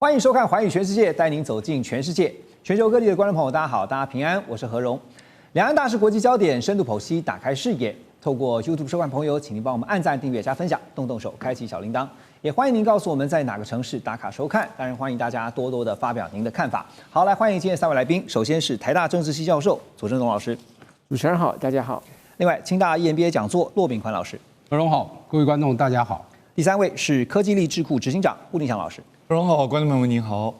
欢迎收看《寰宇全世界》，带您走进全世界。全球各地的观众朋友，大家好，大家平安，我是何荣。两岸大事国际焦点，深度剖析，打开视野。透过 YouTube 收看朋友，请您帮我们按赞、订阅、加分享，动动手，开启小铃铛。也欢迎您告诉我们在哪个城市打卡收看。当然，欢迎大家多多的发表您的看法。好，来欢迎今天3位来宾。首先是台大政治系教授左正东老师，主持人好，大家好。另外，清大 EMBA 讲座骆秉宽老师，何荣好，各位观众大家好。第3位是科技力智库执行长顾定祥老师。何荣好，观众朋友们您好。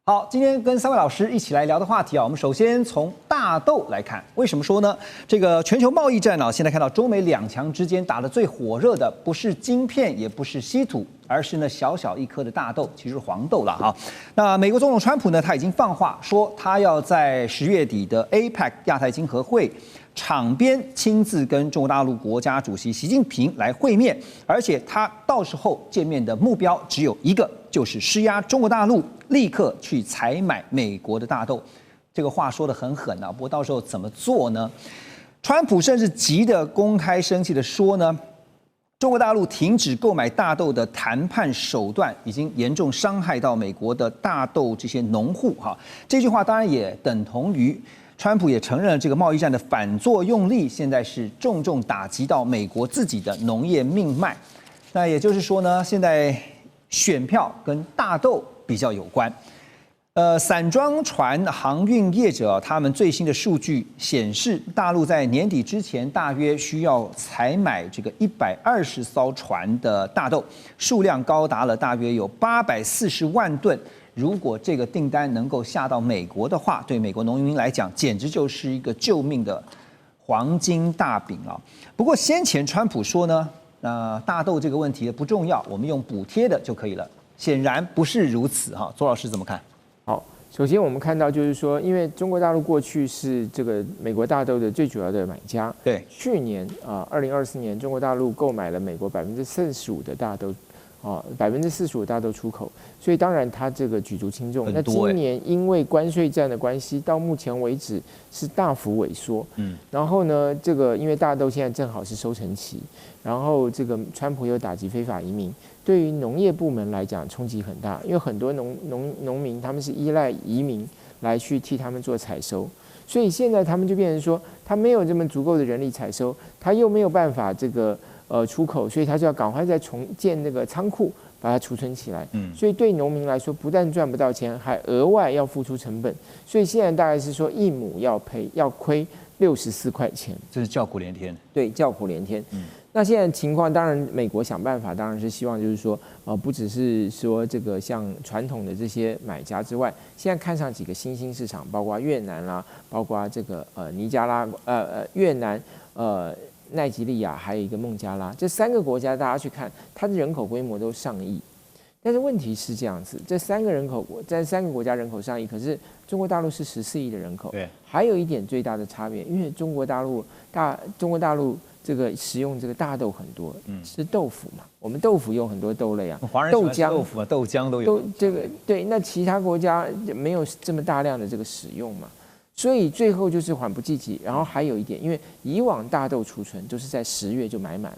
好，今天跟3位老师一起来聊的话题啊，我们首先从大豆来看。为什么说呢？这个全球贸易战啊，现在看到中美两强之间打得最火热的，不是晶片，也不是稀土，而是呢小小一颗的大豆，其实是黄豆了哈。那美国总统川普呢，他已经放话说，他要在10月底的 APEC 亚太经合会场边亲自跟中国大陆国家主席习近平来会面，而且他到时候见面的目标只有一个，就是施压中国大陆立刻去采买美国的大豆。这个话说得很狠啊，不过到时候怎么做呢？川普甚至急得公开生气的说呢，中国大陆停止购买大豆的谈判手段已经严重伤害到美国的大豆这些农户哈。这句话当然也等同于川普也承认了这个贸易战的反作用力，现在是重重打击到美国自己的农业命脉。那也就是说呢，现在选票跟大豆比较有关。散装船航运业者他们最新的数据显示，大陆在年底之前大约需要采买这个120艘船的大豆，数量高达了大约有840万吨。如果这个订单能够下到美国的话，对美国农民来讲，简直就是一个救命的黄金大饼啊！不过先前川普说呢，大豆这个问题不重要，我们用补贴的就可以了。显然不是如此哈，左老师怎么看？好，首先我们看到就是说，因为中国大陆过去是这个美国大豆的最主要的买家，对，去年2024年中国大陆购买了美国45%的大豆。45%大豆出口，所以当然它这个举足轻重。那今年因为关税战的关系，到目前为止是大幅萎缩。然后呢，这个因为大豆现在正好是收成期，然后这个川普又打击非法移民，对于农业部门来讲冲击很大，因为很多农民他们是依赖移民来去替他们做采收，所以现在他们就变成说，他没有这么足够的人力采收，他又没有办法这个。出口，所以他就要赶快再重建那个仓库，把它储存起来。所以对农民来说，不但赚不到钱，还额外要付出成本。所以现在大概是说1亩要亏64块钱，这是叫苦连天。对，叫苦连天。那现在情况，当然美国想办法，当然是希望就是说，不只是说这个像传统的这些买家之外，现在看上几个新兴市场，包括越南啦，包括这个尼加拉越南奈及利亚还有一个孟加拉，这3个国家大家去看，它的人口规模都上亿，但是问题是这样子，这3个国家人口上亿，可是中国大陆是14亿的人口，对，还有一点最大的差别，因为中国大陆这个食用这个大豆很多，吃豆腐嘛，我们豆腐用很多豆类啊，豆浆、豆腐啊、豆浆都有，这个对，那其他国家没有这么大量的这个使用嘛。所以最后就是缓不济急，然后还有一点，因为以往大豆储存都是在10月就买满了，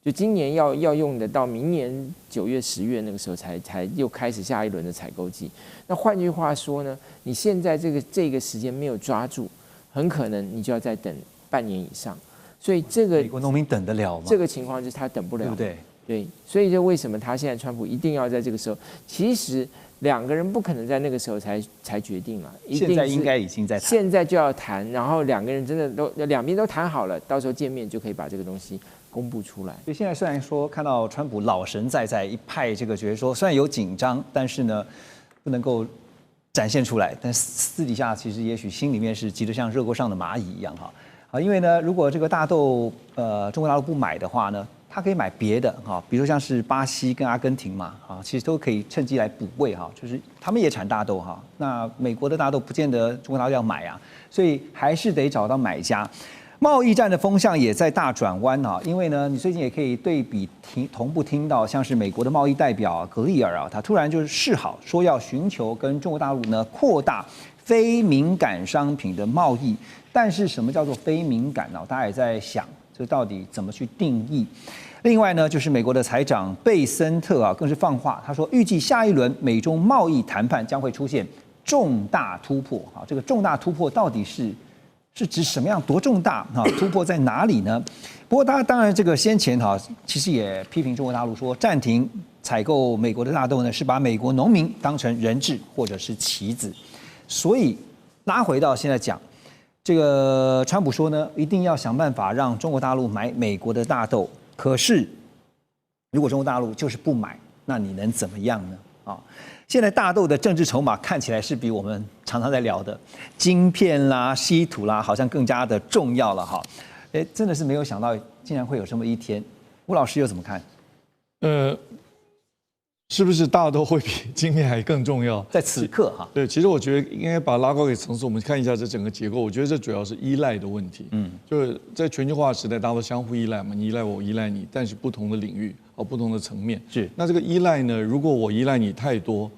就今年要用的到明年9月、10月那个时候才又开始下一轮的采购季。那换句话说呢，你现在这个时间没有抓住，很可能你就要再等半年以上。所以这个美国农民等得了吗？这个情况就是他等不了，对不对？对，所以就为什么他现在川普一定要在这个时候？其实2个人不可能在那个时候才决定了，现在应该已经在谈，现在就要谈，然后2个人真的都两边都谈好了，到时候见面就可以把这个东西公布出来。所以现在虽然说看到川普老神在在一派，这个觉得说虽然有紧张，但是呢不能够展现出来，但私底下其实也许心里面是急得像热锅上的蚂蚁一样哈。好，因为呢如果这个大豆中国大陆不买的话呢，他可以买别的哈，比如说像是巴西跟阿根廷嘛，啊，其实都可以趁机来补位哈，就是他们也产大豆哈，那美国的大豆不见得中国大陆要买啊，所以还是得找到买家。贸易战的风向也在大转弯啊，因为呢，你最近也可以对比同步听到，像是美国的贸易代表格利尔啊，他突然就是示好，说要寻求跟中国大陆呢扩大非敏感商品的贸易。但是什么叫做非敏感呢？大家也在想，这到底怎么去定义？另外呢，就是美国的财长贝森特啊，更是放话，他说预计下一轮美中贸易谈判将会出现重大突破啊。这个重大突破到底是指什么样多重大啊？突破在哪里呢？不过当然这个先前哈，其实也批评中国大陆说暂停采购美国的大豆呢，是把美国农民当成人质或者是棋子。所以拉回到现在讲，这个川普说呢，一定要想办法让中国大陆买美国的大豆。可是如果中国大陆就是不买，那你能怎么样呢？啊，现在大豆的政治筹码看起来是比我们常常在聊的晶片啦、稀土啦，好像更加的重要了哈。真的是没有想到，竟然会有这么一天。吴老师又怎么看？是不是大豆会比晶片还更重要？在此刻哈，对，其实我觉得应该把它拉高给层次，我们看一下这整个结构。我觉得这主要是依赖的问题。就是在全球化时代，大家都相互依赖嘛，你依赖我，我依赖你，但是不同的领域不同的层面。是。那这个依赖呢，如果我依赖你太多，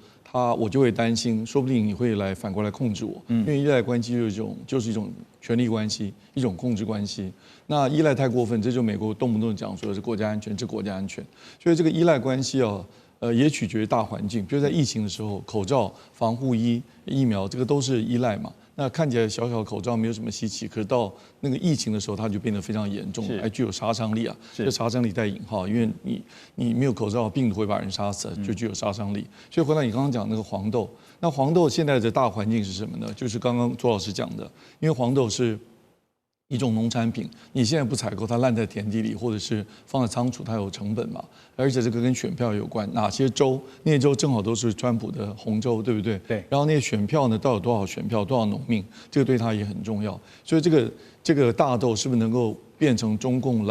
我就会担心，说不定你会反过来控制我。因为依赖关系就是一种权力关系，一种控制关系。那依赖太过分，这就美国动不动讲说是国家安全，是国家安全。所以这个依赖关系也取决于大环境，比如在疫情的时候，口罩、防护衣、疫苗，这个都是依赖嘛。那看起来小小的口罩没有什么稀奇，可是到那个疫情的时候，它就变得非常严重，还具有杀伤力啊。这杀伤力带引号，因为你没有口罩，病毒会把人杀死，就具有杀伤力。所以回到你刚刚讲那个黄豆，那黄豆现在的大环境是什么呢？就是刚刚朱老师讲的，因为黄豆是一种农产品，你现在不采购，它烂在田地里，或者是放在仓储，它有成本嘛。而且这个跟选票有关，哪些州那些州正好都是川普的红州，对不对？对。然后那些选票呢，到底有多少选票，多少农民，这个对他也很重要。所以这个大豆是不是能够变成中共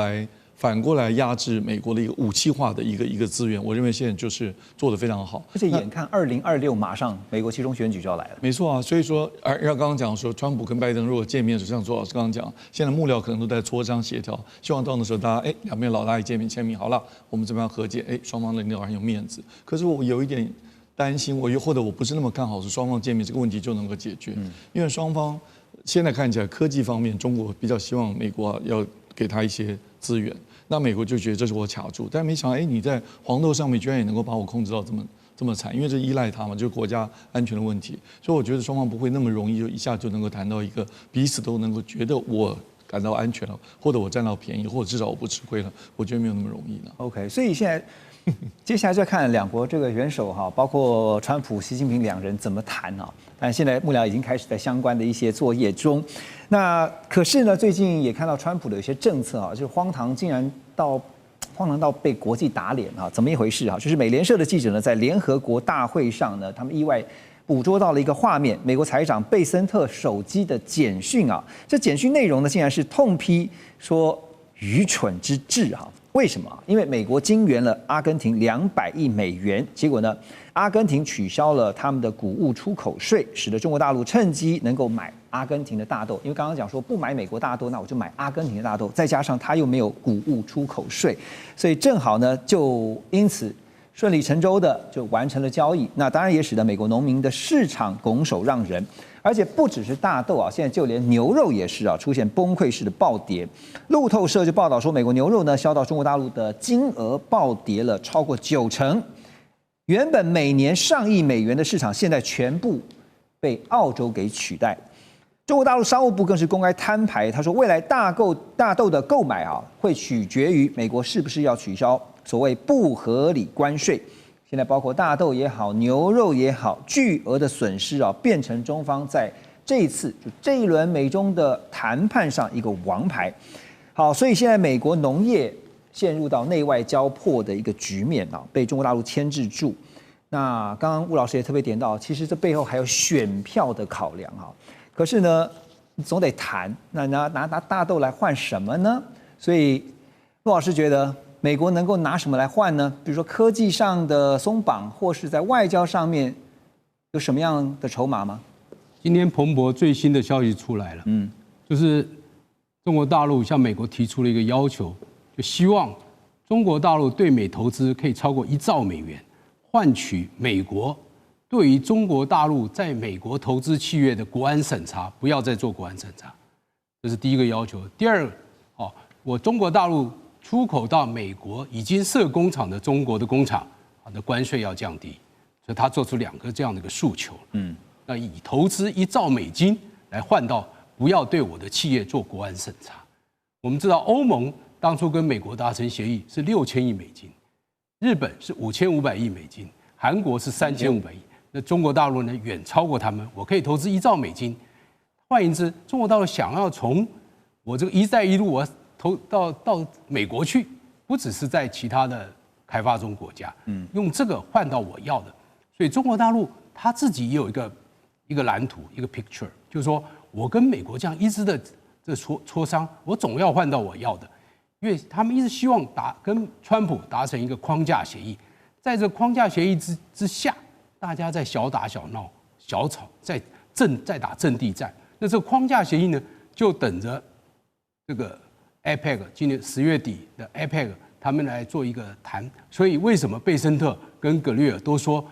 反过来压制美国的一个武器化的一个资源？我认为现在就是做得非常好。而且眼看2026马上美国期中选举就要来了。没错啊，所以说，刚刚讲说，川普跟拜登如果见面，就像周老师刚刚讲，现在幕僚可能都在磋商协调，希望到那时候大家两边老大一见面签名好了，我们这边和解，双方的领导人有面子。可是我有一点担心，或者我不是那么看好是双方见面这个问题就能够解决，因为双方现在看起来科技方面，中国比较希望美国要给他一些资源。那美国就觉得这是我卡住，但没想到，你在黄豆上面居然也能够把我控制到这么惨，因为这依赖它嘛，就是国家安全的问题。所以我觉得双方不会那么容易就一下就能够谈到一个彼此都能够觉得我感到安全了，或者我占到便宜，或者至少我不吃亏了。我觉得没有那么容易呢。OK， 所以现在接下来就要看两国这个元首哈，包括川普、习近平两人怎么谈啊。但现在幕僚已经开始在相关的一些作业中。那可是呢，最近也看到川普的有些政策啊，就是荒唐到被国际打脸啊，怎么一回事啊？就是美联社的记者呢，在联合国大会上呢，他们意外捕捉到了一个画面，美国财长贝森特手机的简讯啊，这简讯内容呢，竟然是痛批说愚蠢之至啊！为什么？因为美国金援了阿根廷200亿美元，结果呢，阿根廷取消了他们的谷物出口税，使得中国大陆趁机能够买阿根廷的大豆。因为刚刚讲说不买美国大豆，那我就买阿根廷的大豆，再加上它又没有谷物出口税，所以正好呢，就因此顺理成章的就完成了交易。那当然也使得美国农民的市场拱手让人。而且不只是大豆啊，现在就连牛肉也是啊，出现崩溃式的暴跌。路透社就报道说，美国牛肉呢销到中国大陆的金额暴跌了超过90%，原本每年上亿美元的市场，现在全部被澳洲给取代。中国大陆商务部更是公开摊牌，他说未来大豆的购买啊，会取决于美国是不是要取消所谓不合理关税。现在包括大豆也好，牛肉也好，巨额的损失啊，变成中方在这一次就这一轮美中的谈判上一个王牌。好，所以现在美国农业陷入到内外交迫的一个局面啊，被中国大陆牵制住。那刚刚吴老师也特别点到，其实这背后还有选票的考量啊。可是呢，总得谈，那拿大豆来换什么呢？所以陆老师觉得，美国能够拿什么来换呢？比如说科技上的松绑，或是在外交上面有什么样的筹码吗？今天彭博最新的消息出来了，就是中国大陆向美国提出了一个要求，就希望中国大陆对美投资可以超过1兆美元，换取美国对于中国大陆在美国投资企业的国安审查，不要再做国安审查，这是第一个要求。第二个，我中国大陆出口到美国已经设工厂的中国的工厂的关税要降低，所以他做出2个这样的一个诉求。那以投资1兆美金来换到不要对我的企业做国安审查。我们知道欧盟当初跟美国达成协议是6000亿美金，日本是5500亿美金，韩国是3500亿。那中国大陆呢远超过他们，我可以投资1兆美金。换言之，中国大陆想要从我这个一带一路我投到美国去，不只是在其他的开发中国家，用这个换到我要的。所以中国大陆他自己也有一个蓝图，一个 picture， 就是说我跟美国这样一直的这磋商，我总要换到我要的，因为他们一直希望跟川普达成一个框架协议，在这框架协议之下，大家在小打小闹、小吵，在打阵地战。那这个框架协议呢，就等着这个 APEC 今年10月底的 APEC 他们来做一个谈。所以为什么贝森特跟葛律尔都说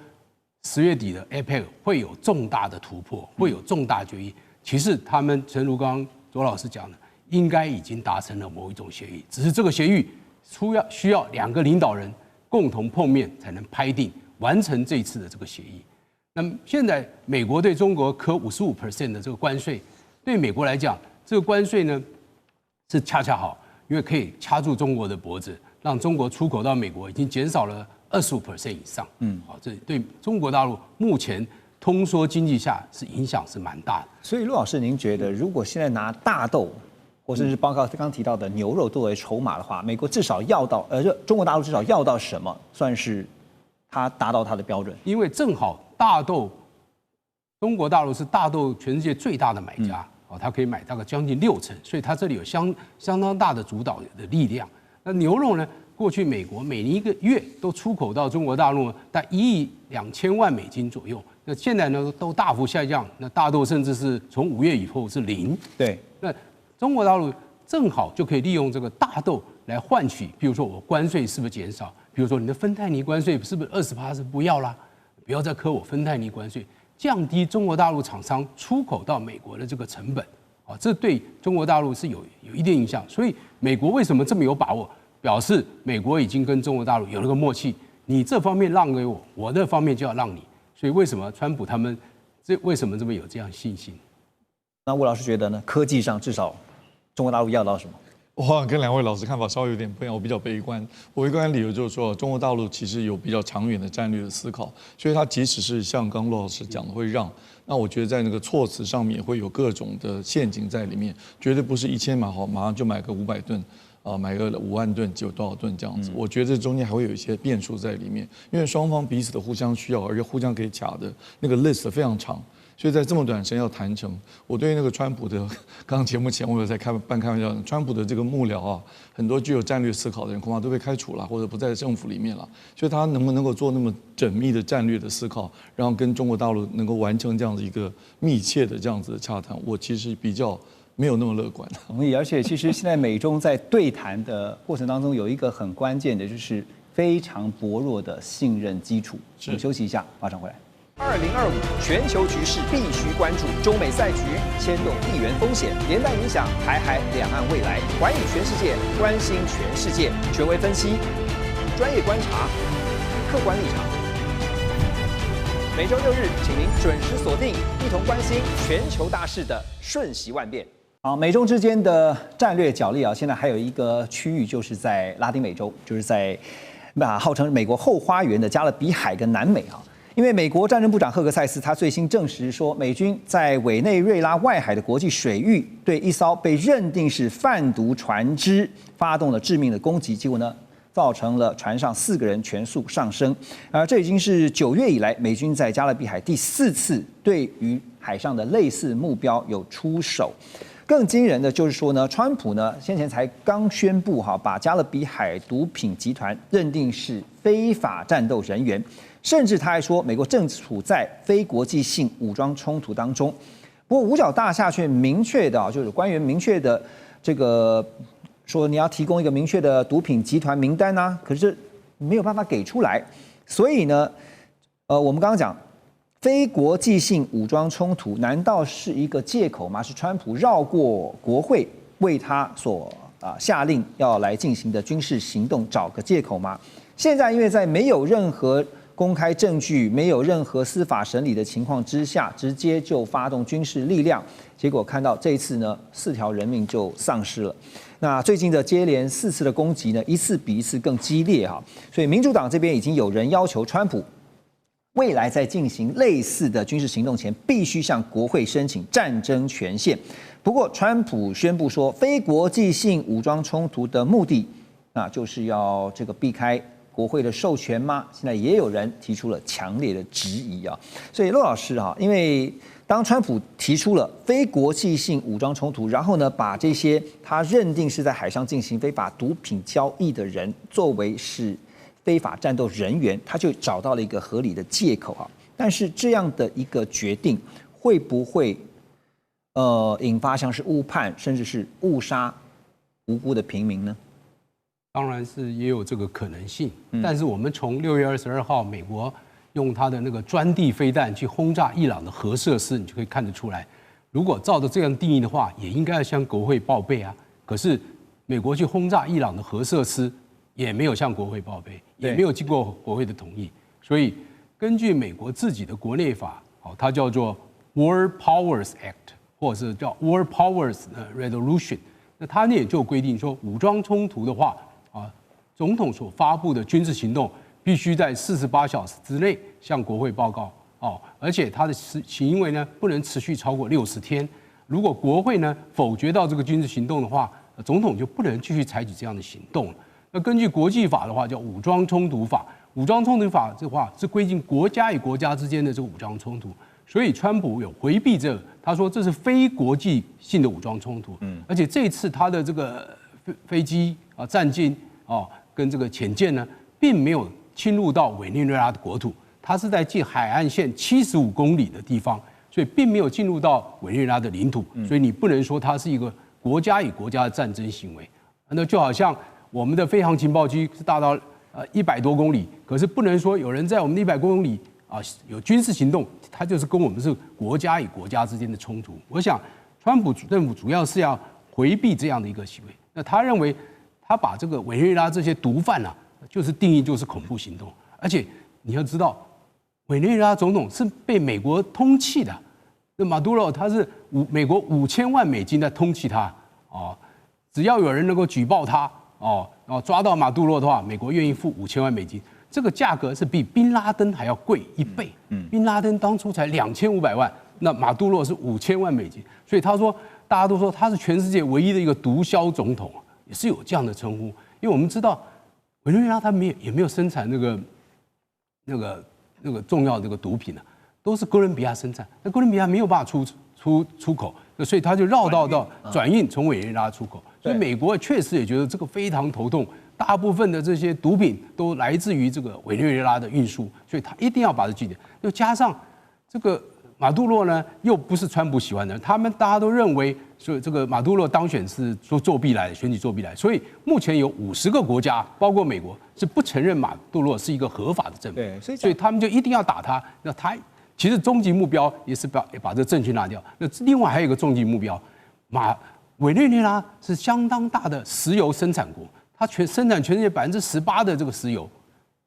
10月底的 APEC 会有重大的突破，会有重大决议？其实他们诚如刚刚左老师讲的，应该已经达成了某一种协议，只是这个协议需要2个领导人共同碰面才能拍定完成这一次的这个协议。那么现在美国对中国科55% 的这个关税，对美国来讲，这个关税呢是恰恰好，因为可以掐住中国的脖子，让中国出口到美国已经减少了25% 以上。好，这对中国大陆目前通缩经济下是影响是蛮大的。所以陆老师，您觉得如果现在拿大豆，或甚至包括刚刚提到的牛肉作为筹码的话，美国至少要到中国大陆至少要到什么算是它达到它的标准？因为正好大豆，中国大陆是大豆全世界最大的买家，它可以买大概将近60%，所以它这里有相当大的主导的力量。那牛肉呢？过去美国每一个月都出口到中国大陆大概1亿2千万美金左右，那现在呢都大幅下降。那大豆甚至是从5月以后是0。对，那中国大陆正好就可以利用这个大豆来换取，比如说我关税是不是减少？比如说你的芬太尼关税是不是20%是不要啦？不要再科我芬太尼关税，降低中国大陆厂商出口到美国的这个成本啊，这对中国大陆是有一定影响。所以美国为什么这么有把握？表示美国已经跟中国大陆有了个默契，你这方面让给我，我这方面就要让你。所以为什么川普他们为什么这么有这样信心？那吴老师觉得呢？科技上至少中国大陆要到什么？我好像跟2位老师看法稍微有点不一样，我比较悲观。我悲观的理由就是说，中国大陆其实有比较长远的战略的思考，所以它即使是像刚陆老师讲的会让，那我觉得在那个措辞上面会有各种的陷阱在里面，绝对不是1000马好马上就买个500吨。买个5万吨就有多少吨这样子，我觉得这中间还会有一些变数在里面，因为双方彼此的互相需要，而且互相可以卡的那个 list 非常长，所以在这么短时间要谈成。我对那个川普的，刚刚节目前我有在开玩笑，川普的这个幕僚啊，很多具有战略思考的人恐怕都被开除了，或者不在政府里面了，所以他能不能够做那么缜密的战略的思考，然后跟中国大陆能够完成这样子一个密切的这样子的洽谈，我其实比较没有那么乐观。同意，而且其实现在美中在对谈的过程当中，有一个很关键的，就是非常薄弱的信任基础。我们休息一下，马上回来。2025全球局势必须关注，中美赛局牵动地缘风险，连带影响台海两岸未来。环宇全世界，关心全世界，权威分析，专业观察，客观立场。每周6日，请您准时锁定，一同关心全球大事的瞬息万变。好，美中之间的战略角力啊，现在还有一个区域，就是在拉丁美洲，就是在号称美国后花园的加勒比海跟南美啊。因为美国战争部长赫格塞斯他最新证实说，美军在委内瑞拉外海的国际水域对一艘被认定是贩毒船只发动了致命的攻击，结果呢，造成了船上4个人全数丧生。而这已经是9月以来美军在加勒比海第4次对于海上的类似目标有出手。更惊人的就是说呢，川普呢先前才刚宣布把加勒比海毒品集团认定是非法战斗人员，甚至他还说美国正处在非国际性武装冲突当中。不过五角大厦却明确的就是官员明确的这个说你要提供一个明确的毒品集团名单啊，可是没有办法给出来。所以呢，我们刚刚讲非国际性武装冲突，难道是一个借口吗？是川普绕过国会为他所下令要来进行的军事行动找个借口吗？现在因为在没有任何公开证据、没有任何司法审理的情况之下，直接就发动军事力量，结果看到这一次呢，4条人命就丧失了。那最近的接连4次的攻击呢，一次比一次更激烈哈，所以民主党这边已经有人要求川普未来在进行类似的军事行动前，必须向国会申请战争权限。不过，川普宣布说，非国际性武装冲突的目的，那就是要这个避开国会的授权吗？现在也有人提出了强烈的质疑啊。所以，骆老师啊，因为当川普提出了非国际性武装冲突，然后呢，把这些他认定是在海上进行非法毒品交易的人作为是非法战斗人员，他就找到了一个合理的借口啊。但是这样的一个决定会不会引发像是误判甚至是误杀无辜的平民呢？当然是也有这个可能性。但是我们从6月22号美国用他的那个专地飞弹去轰炸伊朗的核设施，你就可以看得出来，如果照着这样定义的话，也应该要向国会报备啊。可是美国去轰炸伊朗的核设施，也没有向国会报备，也没有经过国会的同意，所以根据美国自己的国内法，它叫做 War Powers Act， 或者是叫 War Powers Resolution， 那它也就规定说，武装冲突的话，总统所发布的军事行动必须在48小时之内向国会报告，而且它的行为呢不能持续超过60天。如果国会呢否决到这个军事行动的话，总统就不能继续采取这样的行动了。那根据国际法的话，叫武装冲突法。武装冲突法的话是规定国家与国家之间的这个武装冲突，所以川普有回避这个，他说这是非国际性的武装冲突。而且这次他的这个飞机战机跟这个潜舰呢，并没有侵入到委内瑞拉的国土，它是在距海岸线75公里的地方，所以并没有进入到委内瑞拉的领土，所以你不能说它是一个国家与国家的战争行为。那就好像我们的飞航情报机是大到100多公里，可是不能说有人在我们的100公里有军事行动，它就是跟我们是国家与国家之间的冲突。我想，川普政府主要是要回避这样的一个行为。那他认为，他把这个委内瑞拉这些毒贩就是定义就是恐怖行动，而且你要知道，委内瑞拉总统是被美国通缉的，那马杜罗他是美国5000万美金在通缉他只要有人能够举报他抓到马杜罗的话，美国愿意付5000万美金，这个价格是比宾拉登还要贵1倍。宾拉登当初才2500万，那马杜罗是5000万美金，所以他说大家都说他是全世界唯一的一个毒枭总统，也是有这样的称呼。因为我们知道委内瑞拉他也没有生产那个重要的这个毒品都是哥伦比亚生产，那哥伦比亚没有办法出口，所以他就绕道到转运从委内瑞拉出口。所以美国确实也觉得这个非常头痛，大部分的这些毒品都来自于这个委内瑞拉的运输，所以他一定要把这据点。又加上这个马杜罗呢，又不是川普喜欢的人，大家都认为，所以这个马杜罗当选是说作弊来的，选举作弊来的，所以目前有50个国家，包括美国，是不承认马杜罗是一个合法的政府，对，所以他们就一定要打他。那他其实终极目标也是把这个政权拿掉。那另外还有一个终极目标，委内瑞拉是相当大的石油生产国，它生产全世界18%的这个石油，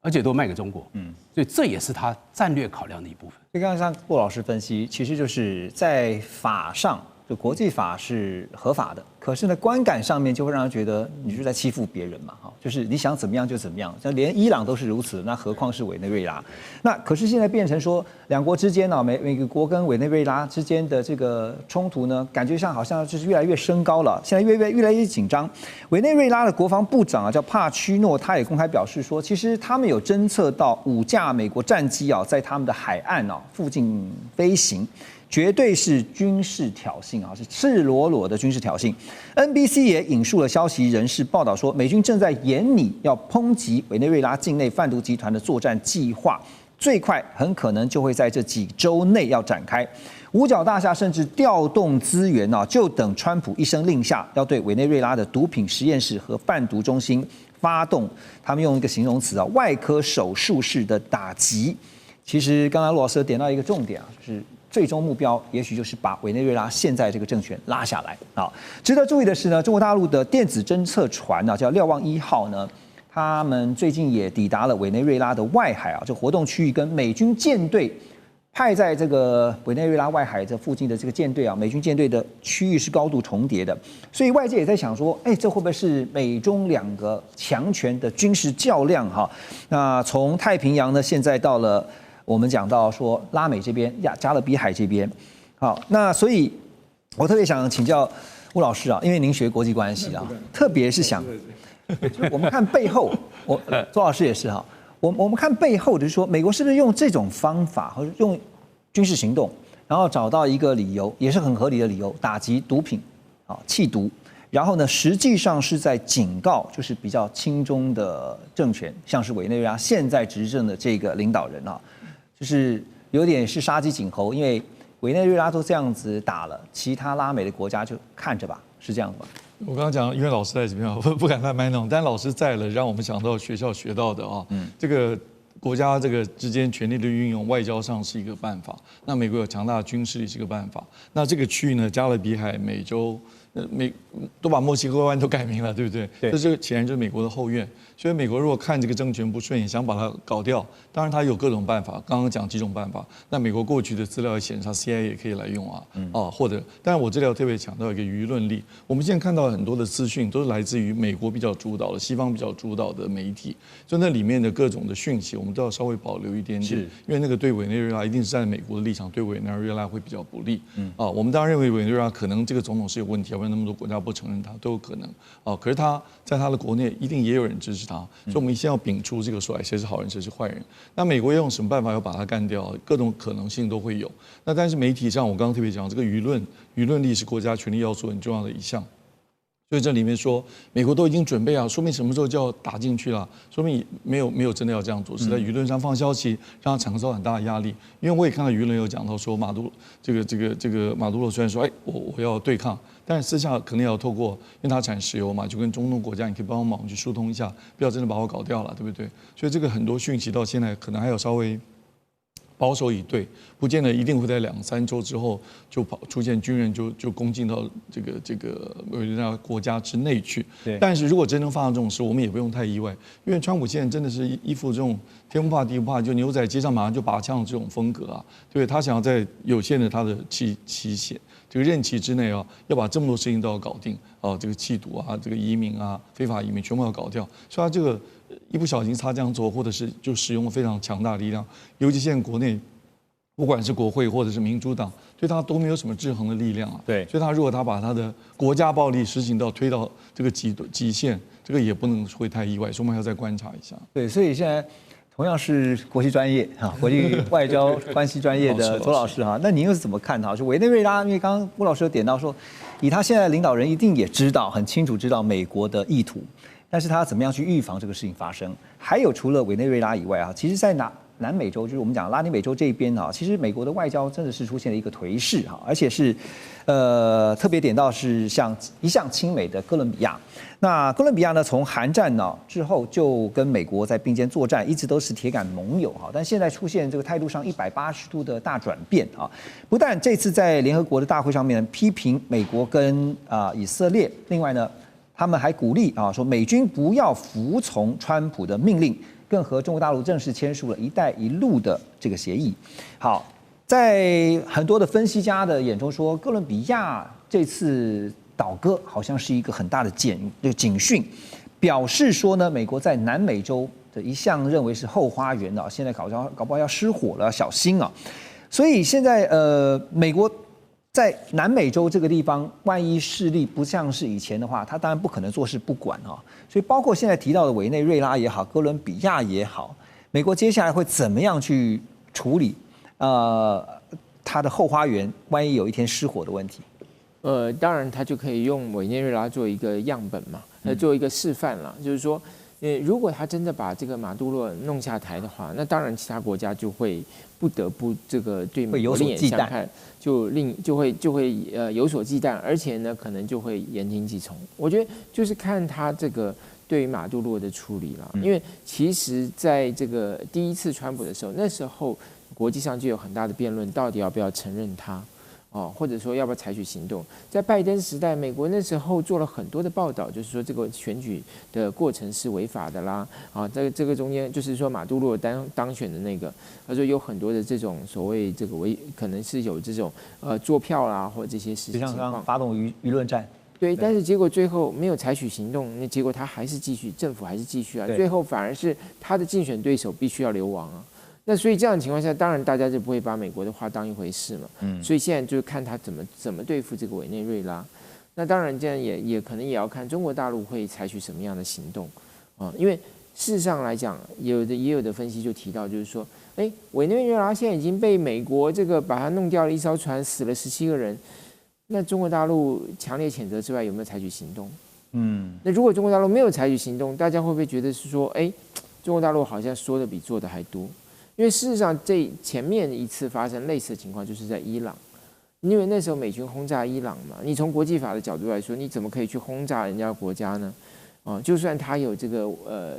而且都卖给中国，所以这也是他战略考量的一部分。所以刚刚像骆老师分析，其实就是在法上，就国际法是合法的，可是呢，观感上面就会让人觉得你就在欺负别人嘛，就是你想怎么样就怎么样，像连伊朗都是如此，那何况是委内瑞拉？那可是现在变成说，两国之间美国跟委内瑞拉之间的这个冲突呢，感觉上好像就是越来越升高了，现在越来越紧张。委内瑞拉的国防部长叫帕屈诺，他也公开表示说，其实他们有侦测到5架美国战机在他们的海岸附近飞行。绝对是军事挑衅是赤裸裸的军事挑衅。NBC 也引述了消息人士报道说，美军正在研拟要抨击委内瑞拉境内贩毒集团的作战计划，最快很可能就会在这几周内要展开。五角大厦甚至调动资源就等川普一声令下，要对委内瑞拉的毒品实验室和贩毒中心发动，他们用一个形容词外科手术式的打击。其实刚才骆老师点到一个重点就是最终目标也许就是把委内瑞拉现在这个政权拉下来啊。值得注意的是呢，中国大陆的电子侦测船呢，叫瞭望1号呢，他们最近也抵达了委内瑞拉的外海啊，这活动区域跟美军舰队派在这个委内瑞拉外海这附近的这个舰队啊，美军舰队的区域是高度重叠的，所以外界也在想说，这会不会是美中两个强权的军事较量哈？那从太平洋呢，现在到了我们讲到说拉美这边、加勒比海这边，好，那所以我特别想请教吴老师啊，因为您学国际关系啊，特别是想，我们看背后，周老师也是哈。我们看背后，就是说，美国是不是用这种方法，或者用军事行动，然后找到一个理由，也是很合理的理由，打击毒品，弃毒，然后呢，实际上是在警告，就是比较亲中的政权，像是委内瑞拉现在执政的这个领导人啊，就是有点是杀鸡儆猴，因为委内瑞拉都这样子打了，其他拉美的国家就看着吧，是这样的吗？我刚刚讲，因为老师在这边，我不敢太卖弄，但老师在了，让我们想到学校学到的啊，这个国家这个之间权力的运用，外交上是一个办法。那美国有强大的军事力是一个办法。那这个区域呢，加勒比海、美洲、都把墨西哥湾都改名了，对不对？对，这显然就是美国的后院。所以美国如果看这个政权不顺眼，想把它搞掉，当然它有各种办法。刚刚讲几种办法，那美国过去的资料也显示，CIA 也可以来用啊，或者，但是我这里要特别强调一个舆论力。我们现在看到很多的资讯都是来自于美国比较主导的、西方比较主导的媒体，就那里面的各种的讯息，我们都要稍微保留一点点，因为那个对委内瑞拉一定是站在美国的立场，对委内瑞拉会比较不利。我们当然认为委内瑞拉可能这个总统是有问题，要不然那么多国家不承认他都有可能。可是他在他的国内一定也有人支持他，所以我们先要摒除这个说，谁是好人谁是坏人。那美国要用什么办法要把它干掉？各种可能性都会有。那但是媒体上，我刚刚特别讲，这个舆论力是国家权力要素很重要的一项。所以这里面说，美国都已经准备好，说明什么时候就要打进去了，说明没有真的要这样做，是在舆论上放消息，让它承受很大的压力。因为我也看到舆论有讲到说，马杜罗虽然说，我要对抗，但是私下可能要透过，因为它产石油嘛，就跟中东国家，你可以帮忙去疏通一下，不要真的把我搞掉了，对不对？所以这个很多讯息到现在可能还要稍微保守以对，不见得一定会在2-3周之后就出现军人就攻进到这个委内瑞拉国家之内去。但是如果真正发生这种事，我们也不用太意外，因为川普现在真的是依附这种天不怕地不怕，就牛仔街上马上就拔枪的这种风格啊，对，他想要在有限的他的期限这个任期之内啊，要把这么多事情都要搞定啊，这个缉毒啊，这个移民啊，非法移民全部要搞掉，所以他这个一不小心他这样做，或者是就使用了非常强大的力量，尤其现在国内不管是国会或者是民主党，对他都没有什么制衡的力量啊。对，所以他如果他把他的国家暴力实行到推到这个极限，这个也不能会太意外，所以我们还要再观察一下。对，所以现在同样是国际专业哈，国际外交关系专业的周老师哈，那您又是怎么看哈？就委内瑞拉，因为刚刚吴老师有点到说，以他现在的领导人一定也知道很清楚知道美国的意图，但是他怎么样去预防这个事情发生？还有除了委内瑞拉以外啊，其实在南美洲，就是我们讲拉丁美洲这边啊，其实美国的外交真的是出现了一个颓势哈，而且是特别点到是像一向亲美的哥伦比亚。那哥伦比亚呢，从韩战呢之后就跟美国在并肩作战，一直都是铁杆盟友哈。但现在出现这个态度上180度的大转变啊！不但这次在联合国的大会上面批评美国跟以色列，另外呢，他们还鼓励说美军不要服从川普的命令，更和中国大陆正式签署了“一带一路”的这个协议。好，在很多的分析家的眼中说，哥伦比亚这次倒戈好像是一个很大的警讯，表示说呢，美国在南美洲的一向认为是后花园啊，现在搞不好要失火了，要小心啊。所以现在美国在南美洲这个地方，万一势力不像是以前的话，他当然不可能坐视不管啊。所以包括现在提到的委内瑞拉也好，哥伦比亚也好，美国接下来会怎么样去处理它的后花园万一有一天失火的问题？当然，他就可以用委内瑞拉做一个样本嘛，做一个示范了。就是说，如果他真的把这个马杜罗弄下台的话，那当然其他国家就会不得不这个对美国另眼相看，就会有所忌惮，而且呢，可能就会言听计从。我觉得就是看他这个对于马杜罗的处理了，因为其实在这个第一次川普的时候，那时候国际上就有很大的辩论，到底要不要承认它。或者说要不要采取行动？在拜登时代，美国那时候做了很多的报道，就是说这个选举的过程是违法的啦。这个中间就是说马杜罗当选的那个，他说有很多的这种所谓这个可能是有这种作票啦或者这些事情情况，发动舆论战。对，但是结果最后没有采取行动，那结果他还是继续，政府还是继续啊，最后反而是他的竞选对手必须要流亡啊。那所以这样的情况下，当然大家就不会把美国的话当一回事嘛。所以现在就看他怎么对付这个委内瑞拉。那当然这样也可能也要看中国大陆会采取什么样的行动因为事实上来讲，也有的分析就提到，就是说，委内瑞拉现在已经被美国这个把它弄掉了一艘船，死了17个人。那中国大陆强烈谴责之外，有没有采取行动？那如果中国大陆没有采取行动，大家会不会觉得是说，中国大陆好像说的比做的还多？因为事实上，这前面一次发生类似的情况，就是在伊朗，因为那时候美军轰炸伊朗嘛，你从国际法的角度来说，你怎么可以去轰炸人家国家呢？就算他有这个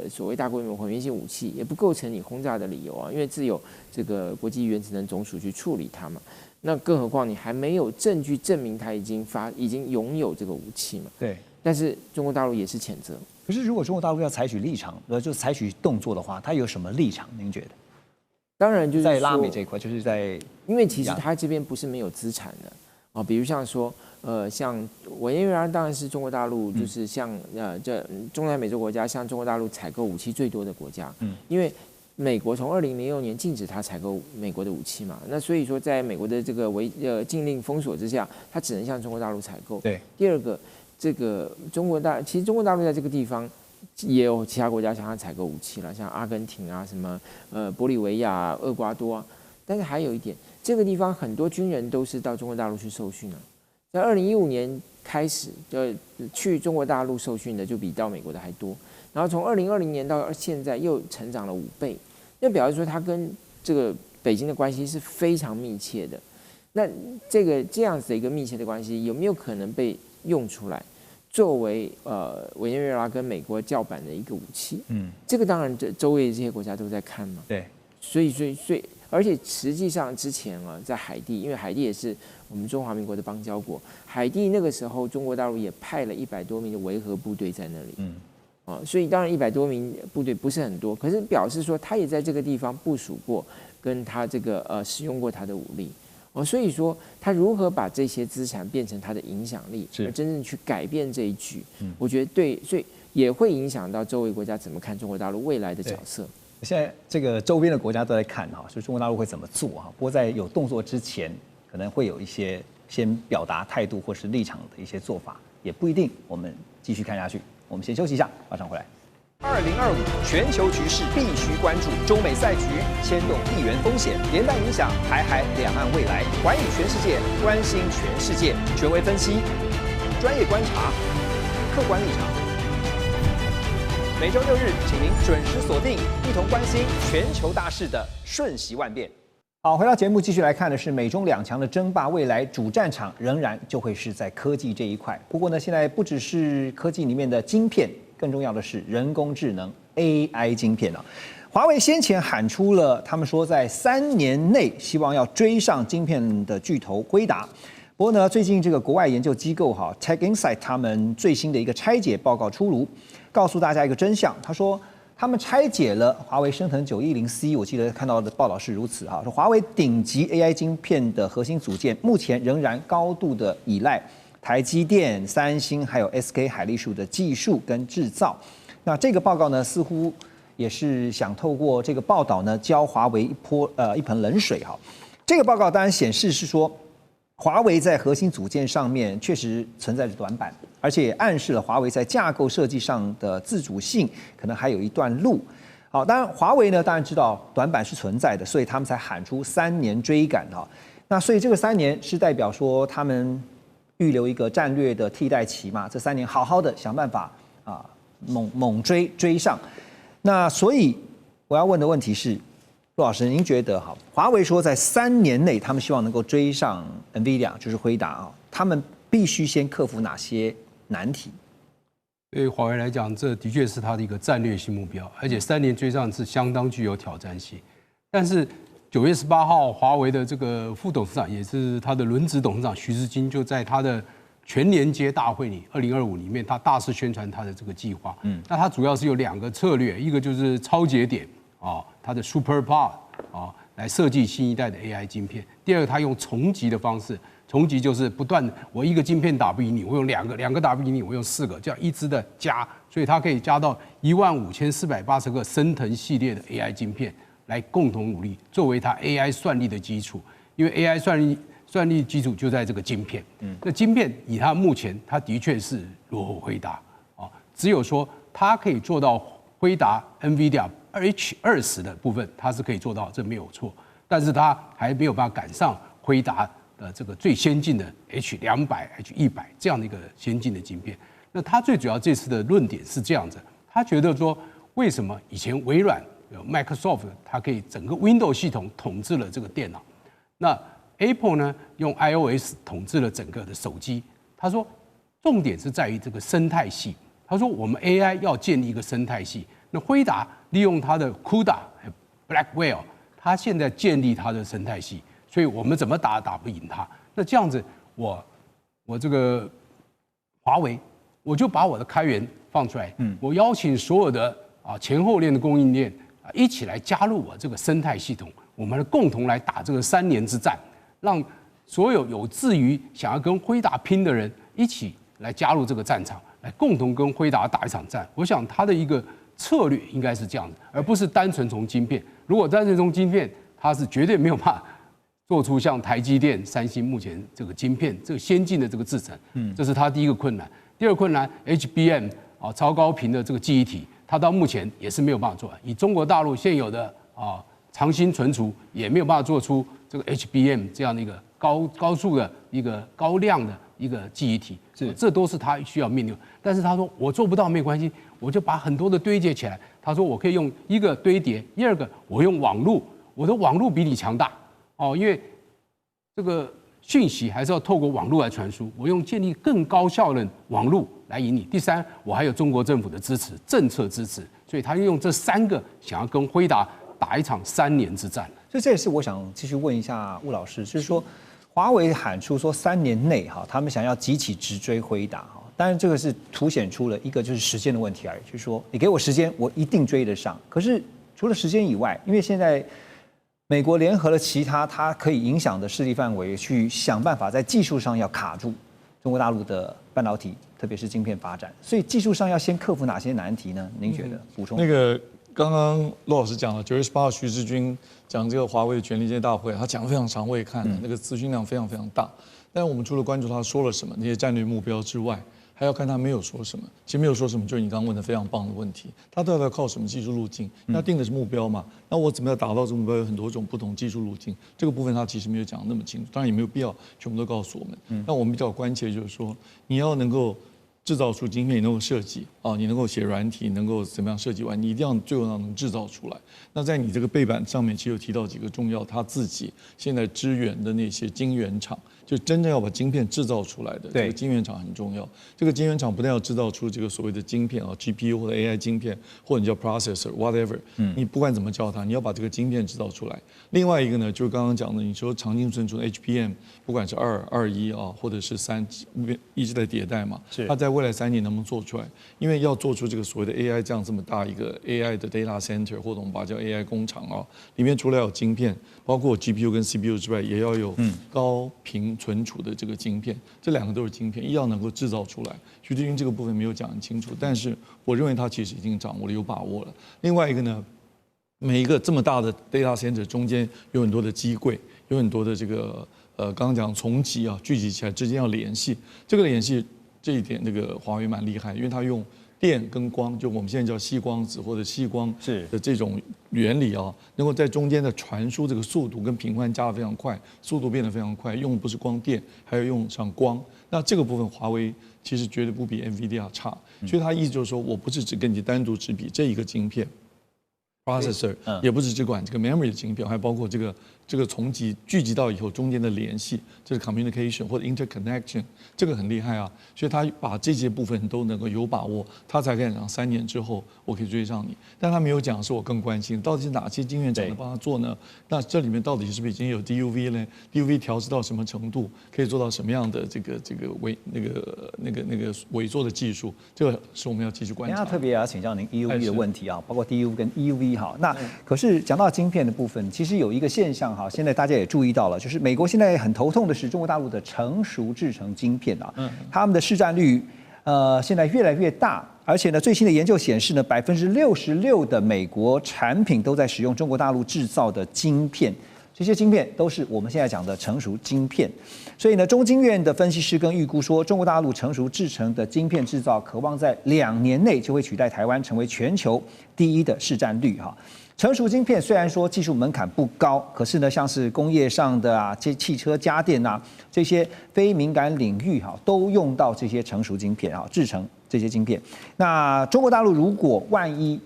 所谓大规模毁灭性武器，也不构成你轰炸的理由啊，因为自有这个国际原子能总署去处理它嘛。那更何况你还没有证据证明他已经拥有这个武器嘛？对。但是中国大陆也是谴责。可是如果中国大陆要采取立场，就采取动作的话，他有什么立场？您觉得？当然就是在拉美这一块，就是在因为其实他这边不是没有资产的比如像说像委内瑞拉当然是中国大陆就是像这中南美洲国家向中国大陆采购武器最多的国家，因为美国从2006年禁止他采购美国的武器嘛，那所以说在美国的这个禁令封锁之下，他只能向中国大陆采购。对，第二个这个其实中国大陆在这个地方。也有其他国家想要采购武器了，像阿根廷啊、什么玻利维亚、厄瓜多啊。但是还有一点，这个地方很多军人都是到中国大陆去受训啊。在2015年开始，去中国大陆受训的就比到美国的还多。然后从2020年到现在又成长了5倍，那表示说它跟这个北京的关系是非常密切的。那这样子的一个密切的关系，有没有可能被用出来？作为委内瑞拉跟美国叫板的一个武器，这个当然周围这些国家都在看嘛，对，所以，而且实际上之前在海地，因为海地也是我们中华民国的邦交国，海地那个时候中国大陆也派了100多名的维和部队在那里，所以当然100多名部队不是很多，可是表示说他也在这个地方部署过，跟他这个使用过他的武力。所以说他如何把这些资产变成他的影响力，而真正去改变这一局，我觉得对，所以也会影响到周围国家怎么看中国大陆未来的角色。现在这个周边的国家都在看所以中国大陆会怎么做不过在有动作之前，可能会有一些先表达态度或是立场的一些做法，也不一定。我们继续看下去，我们先休息一下，马上回来。2025全球局势必须关注，中美赛局牵动地缘风险，连带影响台海两岸未来。环宇全世界，关心全世界，权威分析，专业观察，客观立场。每周6日，请您准时锁定，一同关心全球大事的瞬息万变。好，回到节目继续来看的是美中两强的争霸，未来主战场仍然就会是在科技这一块。不过呢，现在不只是科技里面的晶片。更重要的是人工智能 AI 晶片华为先前喊出了，他们说在3年内希望要追上晶片的巨头辉达。不过呢，最近这个国外研究机构Tech Insight 他们最新的一个拆解报告出炉，告诉大家一个真相。他说他们拆解了华为升腾910C，我记得看到的报道是如此说华为顶级 AI 晶片的核心组件目前仍然高度的依赖台积电、三星还有 SK 海力士的技术跟制造。那这个报告呢，似乎也是想透过这个报道呢，浇华为一盆冷水这个报告当然显示是说，华为在核心组件上面确实存在着短板，而且也暗示了华为在架构设计上的自主性可能还有一段路。好，当然华为呢，当然知道短板是存在的，所以他们才喊出3年追赶那所以这个3年是代表说他们预留一个战略的替代期嘛，这3年好好的想办法猛追上。那所以我要问的问题是，陆老师，您觉得华为说在3年内他们希望能够追上 NVIDIA， 就是辉达他们必须先克服哪些难题？对华为来讲，这的确是它的一个战略性目标，而且3年追上是相当具有挑战性。但是9月18号，华为的这个副董事长也是他的轮值董事长徐志金，就在他的全连接大会里2025里面，他大肆宣传他的这个计划。那他主要是有2个策略，一个就是超节点啊，它的 SuperPOD 啊，来设计新一代的 AI 晶片。第二个，他用重级的方式，重级就是不断我一个晶片打不赢你，我用两个打不赢你，我用4个，这样一直的加，所以它可以加到15480个升腾系列的 AI 晶片。来共同努力，作为它 AI 算力的基础，因为 AI 算力基础就在这个晶片。那晶片以它目前，它的确是落后辉达啊，只有说它可以做到辉达 NVIDIA H20的部分，它是可以做到，这没有错。但是它还没有办法赶上辉达的这个最先进的 H200、H100这样的一个先进的晶片。那它最主要这次的论点是这样子，他觉得说，为什么以前微软Microsoft 它可以整个 Windows 系统统治了这个电脑，那 Apple 呢用 iOS 统治了整个的手机。他说，重点是在于这个生态系。他说，我们 AI 要建立一个生态系。那辉达利用它的 CUDA、Blackwell， 它现在建立它的生态系，所以我们怎么打不赢它。那这样子，我这个华为，我就把我的开源放出来，我邀请所有的前后链的供应链。一起来加入我这个生态系统，我们共同来打这个3年之战，让所有有志于想要跟辉达拼的人一起来加入这个战场，来共同跟辉达打一场战。我想他的一个策略应该是这样子，而不是单纯从晶片。如果单纯从晶片，它是绝对没有办法做出像台积电、三星目前这个晶片这个先进的这个制程。这是他第一个困难。第二个困难 ，HBM 超高频的这个记忆体。它到目前也是没有办法做，以中国大陆现有的长芯存储也没有办法做出这个 HBM 这样的一个高速的一个高量的一个记忆体，这都是它需要面对。但是他说我做不到没关系，我就把很多的堆叠起来。他说我可以用一个堆叠，第二个我用网路，我的网路比你强大因为这个讯息还是要透过网路来传输，我用建立更高效的网路来赢你。第三，我还有中国政府的支持，政策支持，所以他用这3个想要跟辉达打一场3年之战。所以这也是我想继续问一下吴老师，就是说，华为喊出说3年内他们想要急起直追辉达当然这个是凸显出了一个就是时间的问题而已，就是说你给我时间，我一定追得上。可是除了时间以外，因为现在美国联合了其他它可以影响的势力范围，去想办法在技术上要卡住中国大陆的半导体，特别是晶片发展。所以技术上要先克服哪些难题呢？您觉得？补充那个刚刚骆老师讲了，9月18号徐志军讲这个华为的全连接大会，他讲得非常长，我也看了，那个资讯量非常非常大。但是我们除了关注他说了什么那些战略目标之外，还要看他没有说什么。其实没有说什么，就是你刚刚问的非常棒的问题。他到底要靠什么技术路径？他定的是目标嘛？那我怎么样达到这个目标？有很多种不同技术路径。这个部分他其实没有讲那么清楚，当然也没有必要全部都告诉我们。那我们比较关切就是说，你要能够制造出晶片，你能够设计你能够写软体，能够怎么样设计完，你一定要最后能制造出来。那在你这个背板上面，其实有提到几个重要，他自己现在支援的那些晶圆厂。就真正要把晶片制造出来的，这个晶圆厂很重要。这个晶圆厂不但要制造出这个所谓的晶片GPU 或者 AI 晶片，或者你叫 processor whatever，你不管怎么叫它，你要把这个晶片制造出来。另外一个呢，就是刚刚讲的，你说长晶存储的 HBM， 不管是2.1或者是3，一直在迭代嘛，它在未来3年能不能做出来？因为要做出这个所谓的 AI 这么大一个 AI 的 data center， 或者我们把它叫 AI 工厂里面除了要有晶片，包括 GPU 跟 CPU 之外，也要有高频存储的这个晶片，这2个都是晶片，一样能够制造出来。徐志军这个部分没有讲很清楚，但是我认为他其实已经掌握了，有把握了。另外一个呢，每一个这么大的 data center 中间有很多的机柜，有很多的这个刚刚讲重集聚集起来之间要联系，这个联系这一点那个华为蛮厉害，因为它用电跟光，就我们现在叫细光子或者细光的这种原理能够在中间的传输这个速度跟频宽加得非常快，速度变得非常快，用的不是光电，还要用上光。那这个部分华为其实绝对不比 NVIDIA 差，所以他意思就是说我不是只跟你单独只比这一个晶片 processor，也不是只管这个 memory 的晶片，还包括这个这个从聚集到以后中间的联系，这是 communication 或者 interconnection， 这个很厉害啊。所以他把这些部分都能够有把握，他才敢讲3年之后我可以追上你。但他没有讲是我更关心到底是哪些晶圆厂能帮他做呢？那这里面到底是不是已经有 DUV 呢 ？DUV 调试到什么程度，可以做到什么样的这个伪做的技术？这个是我们要继续观察。特别要请教您 EUV 的问题啊，包括 DUV 跟 EUV 哈。那可是讲到晶片的部分，其实有一个现象哈，现在大家也注意到了，就是美国现在很头痛的是中国大陆的成熟制程晶片啊，他们的市占率现在越来越大，而且呢，最新的研究显示呢，66%的美国产品都在使用中国大陆制造的晶片。这些晶片都是我们现在讲的成熟晶片，所以呢，中经院的分析师跟预估说，中国大陆成熟制程的晶片制造，渴望在2年内就会取代台湾，成为全球第一的市占率哈。成熟晶片虽然说技术门槛不高，可是呢，像是工业上的啊，汽车、家电啊这些非敏感领域哈，都用到这些成熟晶片啊，制成这些晶片。那中国大陆如果万一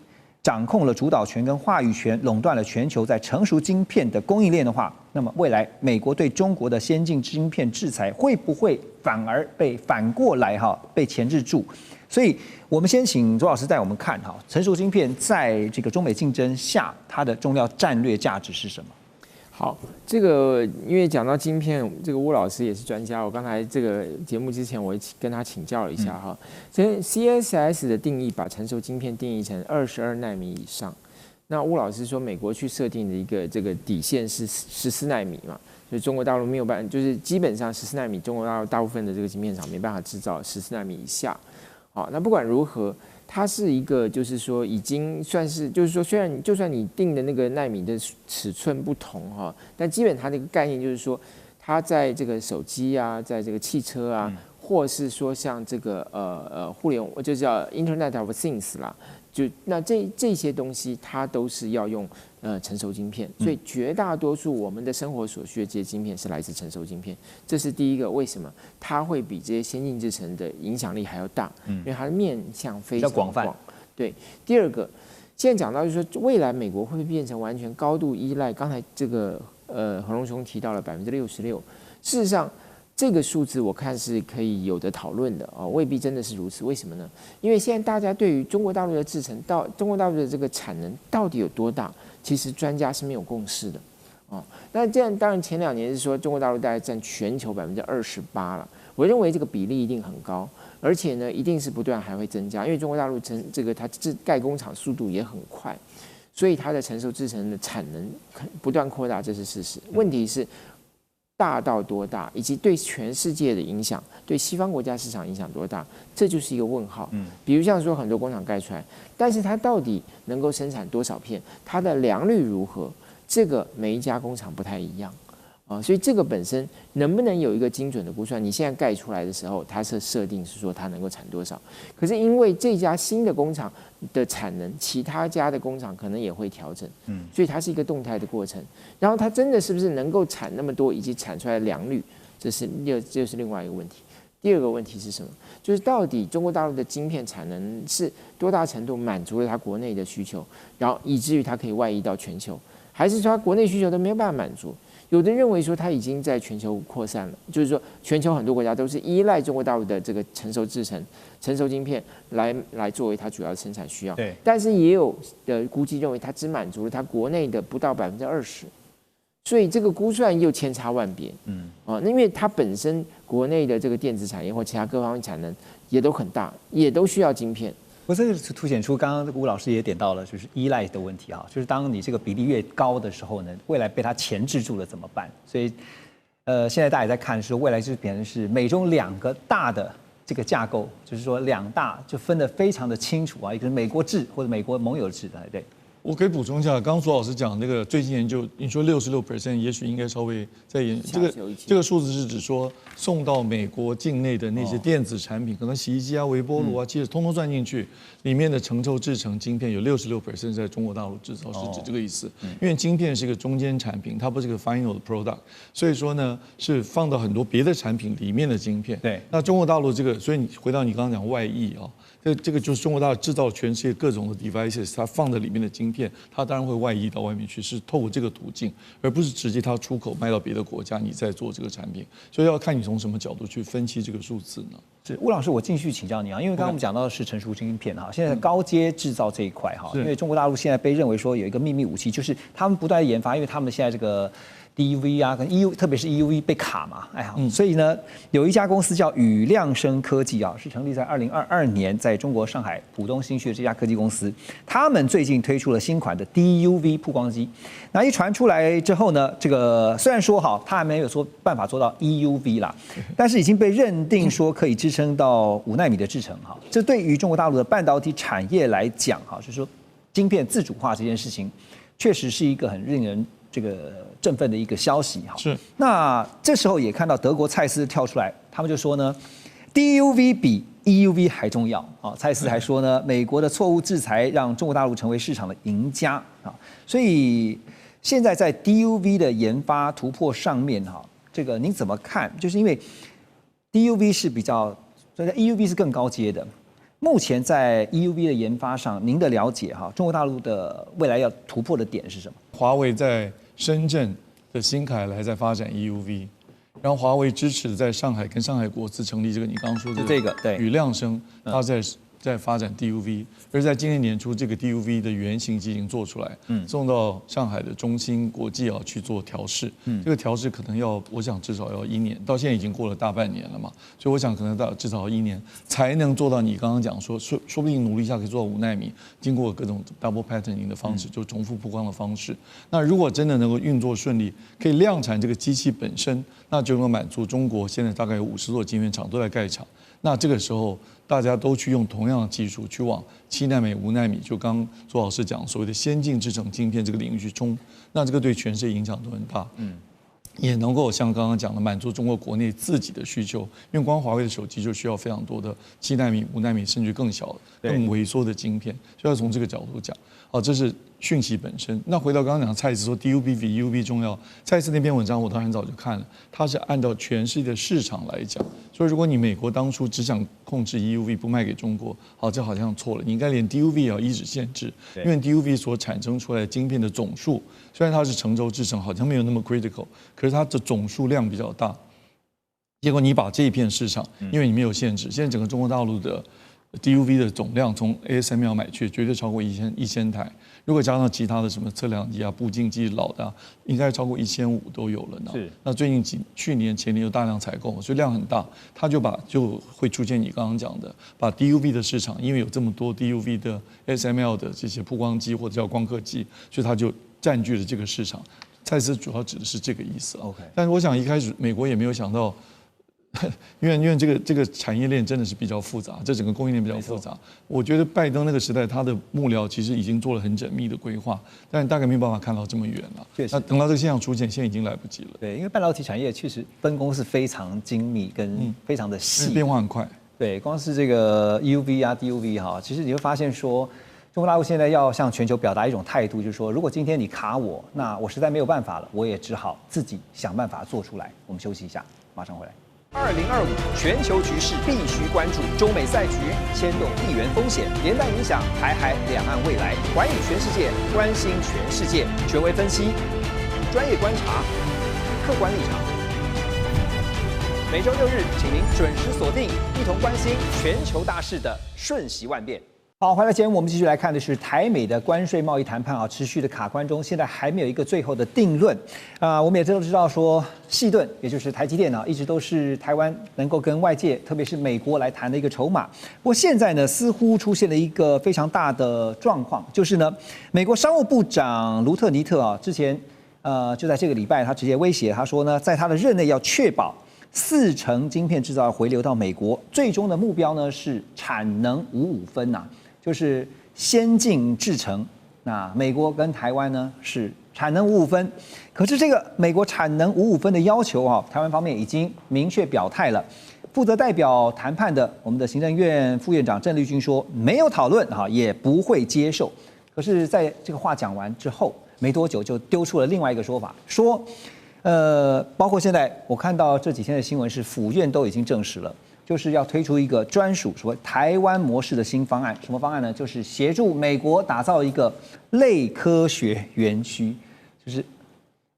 掌控了主导权跟话语权，垄断了全球在成熟晶片的供应链的话，那么未来美国对中国的先进晶片制裁会不会反过来被钳制住？所以我们先请周老师带我们看哈，成熟晶片在这个中美竞争下，它的重要战略价值是什么？好，这个因为讲到晶片，这个邬老师也是专家。我刚才这个节目之前，我跟他请教了一下哈。这 CSS 的定义把成熟晶片定义成22奈米以上。那邬老师说，美国去设定的一个这个底线是14奈米嘛，所以中国大陆没有办法，就是基本上14奈米，中国大陆大部分的这个晶片厂没办法制造14奈米以下。好，那不管如何，它是一个，就是说已经算是，就是说虽然就算你定的那个奈米的尺寸不同哈，但基本它那个概念就是说，它在这个手机啊，在这个汽车啊，或是说像这个互联网，就叫 Internet of Things 啦，就那这些东西，它都是要用成熟晶片，所以绝大多数我们的生活所需的这些晶片是来自成熟晶片，这是第一个。为什么它会比这些先进制程的影响力还要大？因为它的面向非常广泛。对，第二个，现在讲到就是说，未来美国会不会变成完全高度依赖？刚才这个何荣兄提到了66%，事实上。这个数字我看是可以有的讨论的啊，未必真的是如此。为什么呢？因为现在大家对于中国大陆的制程到中国大陆的这个产能到底有多大，其实专家是没有共识的啊。那这样当然前2年是说中国大陆大概占全球28%了，我认为这个比例一定很高，而且呢一定是不断还会增加，因为中国大陆它盖工厂速度也很快，所以它的成熟制程的产能不断扩大，这是事实。问题是。大到多大，以及对全世界的影响，对西方国家市场影响多大，这就是一个问号。比如像说很多工厂盖出来，但是它到底能够生产多少片，它的良率如何，这个每一家工厂不太一样啊，所以这个本身能不能有一个精准的估算？你现在盖出来的时候，它是设定是说它能够产多少，可是因为这家新的工厂的产能，其他家的工厂可能也会调整，所以它是一个动态的过程。然后它真的是不是能够产那么多，以及产出来的良率，这是另外一个问题。第二个问题是什么？就是到底中国大陆的晶片产能是多大程度满足了它国内的需求，然后以至于它可以外溢到全球，还是说它国内需求都没有办法满足？有的认为说它已经在全球扩散了，就是说全球很多国家都是依赖中国大陆的这个成熟制程、成熟晶片来作为它主要的生产需要。对，但是也有的估计认为它只满足了它国内的不到20%，所以这个估算又千差万别。那因为它本身国内的这个电子产业或其他各方面产能也都很大，也都需要晶片。不，这个是凸显出刚刚吴老师也点到了，就是依赖的问题啊，就是当你这个比例越高的时候呢，未来被它钳制住了怎么办？所以，现在大家也在看说，未来就变成是美中2个大的这个架构，就是说2大就分得非常的清楚啊，一个是美国制或者美国盟友制的，对。我可以补充一下，刚刚苏老师讲那个最近研究，你说66%，也许应该稍微再研这个数字是指说送到美国境内的那些电子产品，可能洗衣机啊、微波炉啊，其实通通算进去，里面的成熟制程晶片有66%在中国大陆制造，是指这个意思。因为晶片是一个中间产品，它不是个 final 的 product， 所以说呢是放到很多别的产品里面的晶片。对，那中国大陆这个，所以你回到你刚刚讲外溢啊。这个就是中国大陆制造全世界各种的 devices， 它放在里面的晶片，它当然会外溢到外面去，是透过这个途径，而不是直接它出口卖到别的国家，你再做这个产品。所以要看你从什么角度去分析这个数字呢？是吴老师，我继续请教你啊，因为刚刚我们讲到的是成熟晶片哈，现在高阶制造这一块哈，因为中国大陆现在被认为说有一个秘密武器，就是他们不断研发，因为他们现在这个 DUV 啊跟 EUV， 特别是 EUV 被卡嘛，哎呀，所以呢，有一家公司叫宇亮生科技啊，是成立在2022年，在中国上海浦东新区的这家科技公司，他们最近推出了新款的 DUV 曝光机，那一传出来之后呢，这个虽然说好，它还没有说办法做到 EUV 啦，但是已经被认定说可以支撑到5奈米的制程哈，这对于中国大陆的半导体产业来讲哈，就是说晶片自主化这件事情，确实是一个很令人这个振奋的一个消息哈。是。那这时候也看到德国蔡司跳出来，他们就说呢 ，DUV 比 EUV 还重要啊。蔡司还说呢，美国的错误制裁让中国大陆成为市场的赢家啊。所以现在在 DUV 的研发突破上面哈，这个您怎么看？就是因为 DUV 是比较，所以 EUV 是更高阶的。目前在 EUV 的研发上，您的了解哈，中国大陆的未来要突破的点是什么？华为在深圳的新凯莱在发展 EUV， 然后华为支持在上海跟上海国资成立这个你刚刚说的这个对宇亮生，他在发展 DUV， 而在今年年初，这个 DUV 的原型机已经做出来，送到上海的中芯国际啊去做调试，这个调试可能要，我想至少要1年，到现在已经过了大半年了嘛，所以我想可能至少要1年才能做到你刚刚讲说不定努力一下可以做到5奈米，经过各种 double patterning 的方式，就重复曝光的方式。那如果真的能够运作顺利，可以量产这个机器本身，那就能满足中国现在大概有50座晶圆厂都在盖厂。那这个时候，大家都去用同样的技术去往7奈米、5奈米，就刚周老师讲所谓的先进制程晶片这个领域去冲，那这个对全世界影响都很大。也能够像刚刚讲的满足中国国内自己的需求，因为光华为的手机就需要非常多的7奈米、5奈米，甚至更小、更微缩的晶片，所以要从这个角度讲。这是讯息本身。那回到刚刚讲蔡司说 DUV 比 EUV 重要，蔡司那篇文章我当然早就看了，它是按照全世界的市场来讲。所以如果你美国当初只想控制 EUV 不卖给中国，这好像错了，你应该连 DUV 也要一直限制，因为 DUV 所产生出来的晶片的总数，虽然它是成轴制程，好像没有那么 critical， 可是它的总数量比较大。结果你把这一片市场，因为你没有限制，现在整个中国大陆的 DUV 的总量从 ASML 买去绝对超过1000台，如果加上其他的什么测量机啊、步进机老的，应该超过1500都有了呢。是。那最近去年前年有大量采购，所以量很大，它就会出现你刚刚讲的，把 DUV 的市场，因为有这么多 DUV 的 ASML 的这些曝光机或者叫光刻机，所以它就占据了这个市场。蔡司主要指的是这个意思。OK。但是我想一开始美国也没有想到。因为这个产业链真的是比较复杂，这整个供应链比较复杂。我觉得拜登那个时代，他的幕僚其实已经做了很缜密的规划，但大概没有办法看到这么远了。确实，那等到这个现象出现，现在已经来不及了。对，因为半导体产业确实分工是非常精密跟非常的细，变化很快。对，光是这个 EUV 啊、DUV 哈，其实你会发现说，中国大陆现在要向全球表达一种态度，就是说，如果今天你卡我，那我实在没有办法了，我也只好自己想办法做出来。我们休息一下，马上回来。2025全球局势必须关注，中美赛局牵动地缘风险，连带影响台海两岸未来。寰宇全世界，关心全世界，权威分析，专业观察，客观立场。每周6日，请您准时锁定，一同关心全球大事的瞬息万变。好，回来节目，我们继续来看的是台美的关税贸易谈判持续的卡关中，现在还没有一个最后的定论。我们也都知道说，矽盾也就是台积电一直都是台湾能够跟外界，特别是美国来谈的一个筹码。不过现在呢，似乎出现了一个非常大的状况，就是呢，美国商务部长卢特尼特之前就在这个礼拜，他直接威胁他说呢，在他的任内要确保40%晶片制造回流到美国，最终的目标呢是产能55分就是先进制程，那美国跟台湾呢是产能55分，可是这个美国产能55分的要求台湾方面已经明确表态了。负责代表谈判的我们的行政院副院长郑丽君说，没有讨论也不会接受。可是，在这个话讲完之后，没多久就丢出了另外一个说法，说包括现在我看到这几天的新闻是府院都已经证实了。就是要推出一个专属所谓台湾模式的新方案。什么方案呢？就是协助美国打造一个类科学园区，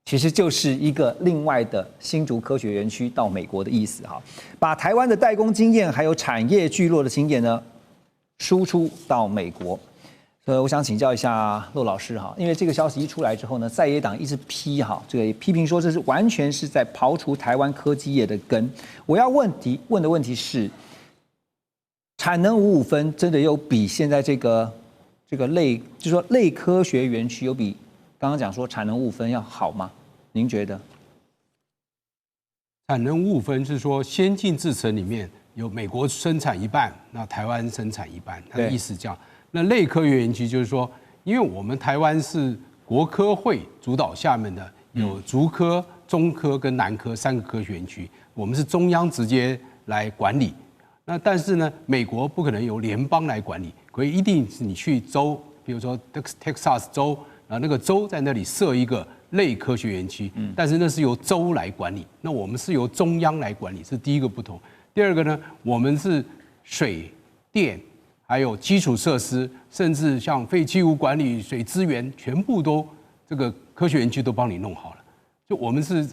其实就是一个另外的新竹科学园区到美国的意思哈，把台湾的代工经验还有产业聚落的经验呢输出到美国。我想请教一下骆老师哈，因为这个消息一出来之后呢，在野党一直批评说这是完全是在刨除台湾科技业的根。我要问的问题是，产能5.5分真的有比现在这个就是说类科学园区有比刚刚讲说产能5.5分要好吗？您觉得？产能5.5分是说先进制程里面有美国生产一半，那台湾生产一半，它的意思这样。那类科学园区就是说，因为我们台湾是国科会主导下面的，有竹科、中科跟南科3个科学园区，我们是中央直接来管理。那但是呢，美国不可能由联邦来管理，可以一定是你去州，比如说 Texas 州，然后那个州在那里设一个类科学园区，但是那是由州来管理，那我们是由中央来管理，是第一个不同。第二个呢，我们是水电。还有基础设施，甚至像废弃物管理、水资源，全部都这个科学园区都帮你弄好了。就我们是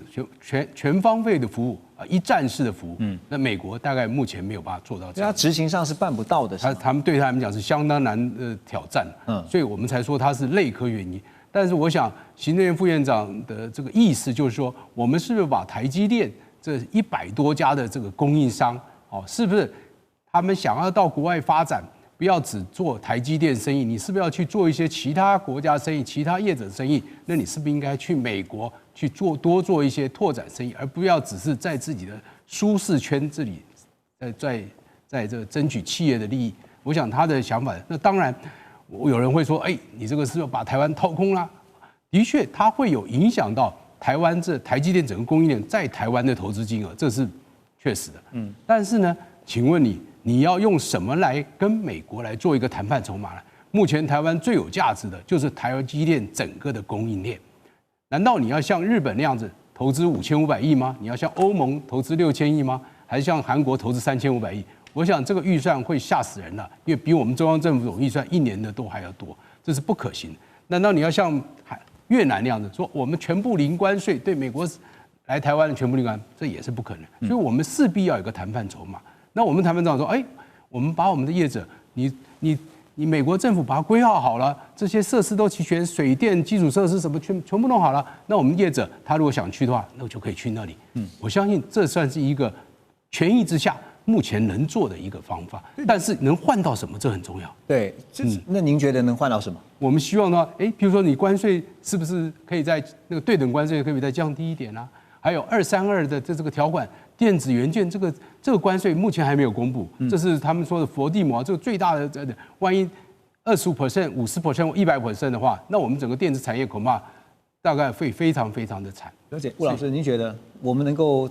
全方位的服务啊，一站式的服务。那美国大概目前没有办法做到这样，它执行上是办不到的。他们对他们讲是相当难的挑战。所以我们才说它是类科园区。但是我想，行政院副院长的这个意思就是说，我们是不是把台积电这100多家的这个供应商，是不是他们想要到国外发展？不要只做台积电生意，你是不是要去做一些其他国家生意、其他业者生意？那你是不是应该去美国去多做一些拓展生意，而不要只是在自己的舒适圈这里，在这个争取企业的利益？我想他的想法，那当然，有人会说，你这个是要把台湾掏空啦。的确，它会有影响到台湾台积电整个供应链在台湾的投资金额，这是确实的。但是呢，请问你要用什么来跟美国来做一个谈判筹码呢？目前台湾最有价值的就是台湾积电整个的供应链。难道你要像日本那样子投资5500亿吗？你要像欧盟投资6000亿吗？还是像韩国投资3500亿？我想这个预算会吓死人了，因为比我们中央政府总预算1年的都还要多，这是不可行的。难道你要像越南那样子说我们全部零关税，对美国来台湾的全部零关，这也是不可能。所以我们势必要有个谈判筹码。那我们谈判长说，我们把我们的业者，你美国政府把它规划好了，这些设施都齐全，水电基础设施什么全部弄好了，那我们业者他如果想去的话，那就可以去那里。我相信这算是一个权益之下目前能做的一个方法，但是能换到什么，这很重要。对，那您觉得能换到什么？我们希望的话，比如说你关税是不是可以在那个对等关税可以再降低一点啊？还有232的这个条款。电子元件这个关税目前还没有公布，这是他们说的佛地魔，这个最大的，万一25%、50%、100% 的话，那我们整个电子产业恐怕大概会非常非常的惨。了解，吴老师，您觉得我们能够